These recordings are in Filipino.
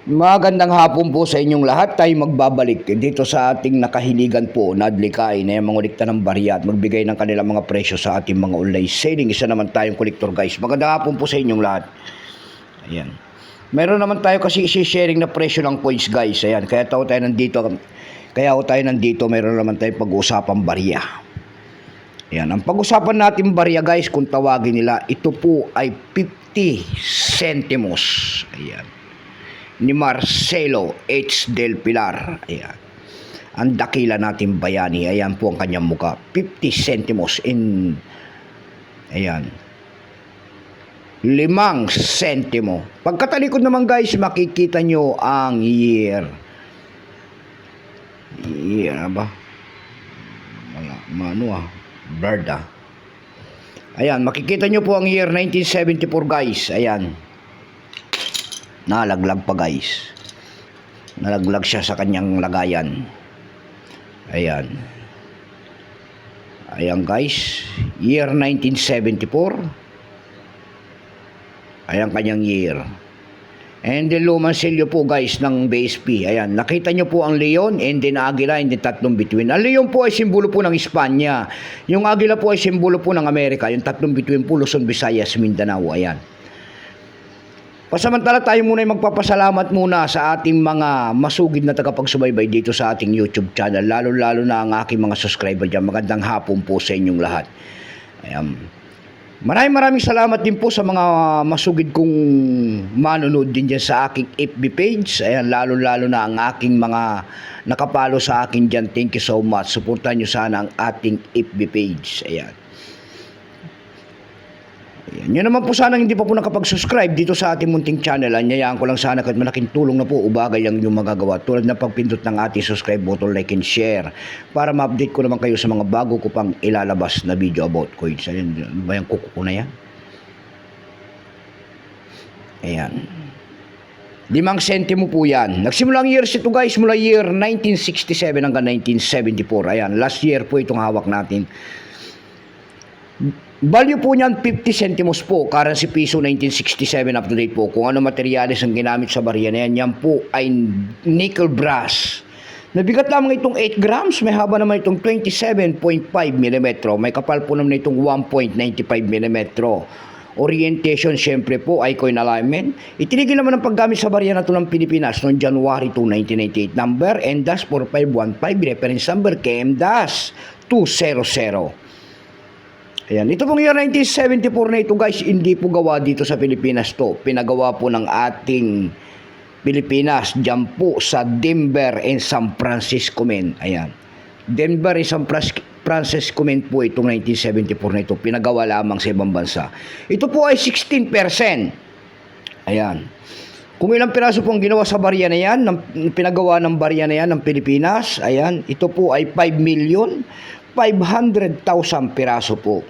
Magandang hapon po sa inyong lahat. Tayo magbabalik dito sa ating nakahiligan po na adlikain na yung mga ulikta ng barya at magbigay ng kanilang mga presyo sa ating mga online selling. Isa naman tayong kolektor guys. Magandang hapon po sa inyong lahat. Ayan. Meron naman tayo kasi isi-sharing na presyo ng coins guys. Ayan. Kaya tayo nandito. Meron naman tayong pag-uusapang barya. Ayan. Ang pag-usapan natin barya guys, kung tawagin nila, ito po ay 50 centimos. Ayan. Ni Marcelo H. Del Pilar. Ayan. Ang dakila natin bayani. Ayan po ang kanyang muka. 50 centimos in... Ayan. 5 sentimo. Pagkatalikod naman guys, makikita nyo ang year. Year ba? Wala. Mano Bird Ayan. Makikita nyo po ang year 1974 guys. Ayan. Nalaglag pa guys. Nalaglag siya sa kanyang lagayan. Ayan. Ayan guys. Year 1974. Ayan kanyang year. And then lumansilyo po guys ng BSP. Ayan. Nakita nyo po ang leon and then agila and then tatlong bituin. Ang leon po ay simbolo po ng Espanya. Yung agila po ay simbolo po ng Amerika. Yung tatlong bituin po Luzon, Visayas, Mindanao. Ayan. Pasamantala tayo muna ay magpapasalamat muna sa ating mga masugid na tagapagsubaybay dito sa ating YouTube channel. Lalo-lalo na ang aking mga subscriber dyan. Magandang hapon po sa inyong lahat. Ayan. Maraming salamat din po sa mga masugid kong manonood din dyan sa aking FB page. Ayan, lalo-lalo na ang aking mga nakapalo sa akin dyan. Thank you so much. Suportahan nyo sana ang ating FB page. Ayan. Ayan. Yun naman po sana hindi pa po nakapag-subscribe dito sa ating munting channel. Anyayaan ko lang sana kahit malaking tulong na po ubagay ang yung magagawa. Tulad na pagpindot ng ating subscribe button, like and share para ma-update ko naman kayo sa mga bago ko pang ilalabas na video about coins. Ayan, ano ba yung kuko ko na yan? Ayan. 5 sentimo po yan. Nagsimula ang years ito guys mula year 1967 hanggang 1974. Ayan, last year po itong hawak natin. Value po niyan 50 centimos po, currency piso 1967 up to date po. Kung ano materyales ang ginamit sa barya na yan, yan po ay nickel brass. Nabigat lamang itong 8 grams, may haba naman itong 27.5 mm, may kapal po naman itong 1.95 mm. Orientation syempre po ay coin alignment. Itinigil naman ang paggamit sa barya na ito ng Pilipinas noong January 2, 1998. Number NDAS4515, reference number KM-200. Ayan, ito pong year 1974 na ito guys, hindi po gawa dito sa Pilipinas to. Pinagawa po ng ating Pilipinas dyan po sa Denver and San Francisco men. Ayan. Denver and San Francisco men po itong 1974 na ito. Pinagawa lamang sa ibang bansa. Ito po ay 16%. Ayan. Kung ilang piraso pong ginawa sa barya na yan, pinagawa ng barya na yan ng Pilipinas, ayan, ito po ay 5,500,000 piraso po.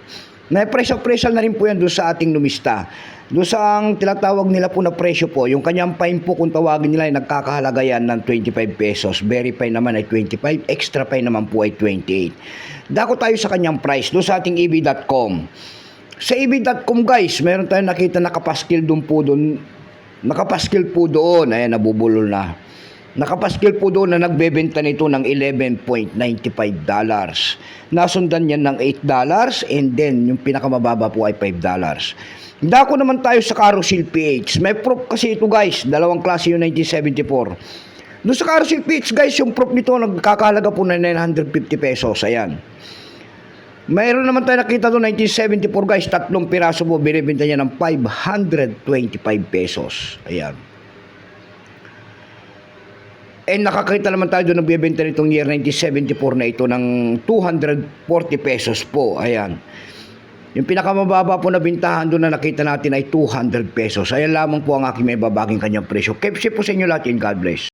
May presyo na rin po yan doon sa ating numista. Doon sa ang tinatawag nila po na presyo po, yung kanyang fine po kung tawagin nila ay nagkakahalaga yan ng 25 pesos. Very fine naman ay 25, extra fine naman po ay 28. Dako tayo sa kanyang price doon sa ating eb.com. Sa eb.com guys, meron tayong nakita nakapaskil doon po doon. Nakapaskil po doon, ayan nabubulol na. Nakapaskil po doon na nagbebenta nito ng $11.95. Nasundan yan ng $8 and then yung pinakamababa po ay $5. Dako naman tayo sa Carousel PH. May proof kasi ito guys, dalawang klase yung 1974. Doon sa Carousel PH guys, yung proof nito nagkakahalaga po na 950 pesos. Ayan. Mayroon naman tayo nakita doon 1974 guys, tatlong piraso po, binibenta niya ng 525 pesos. Ayan. And nakakita naman tayo doon nagbebenta nitong year 1974 na ito ng 240 pesos po. Ayan. Yung pinakamababa po na bintahan doon na nakita natin ay 200 pesos. Ayan lamang po ang aking may babaging kanyang presyo. Keep safe po sa inyo lahat and God bless.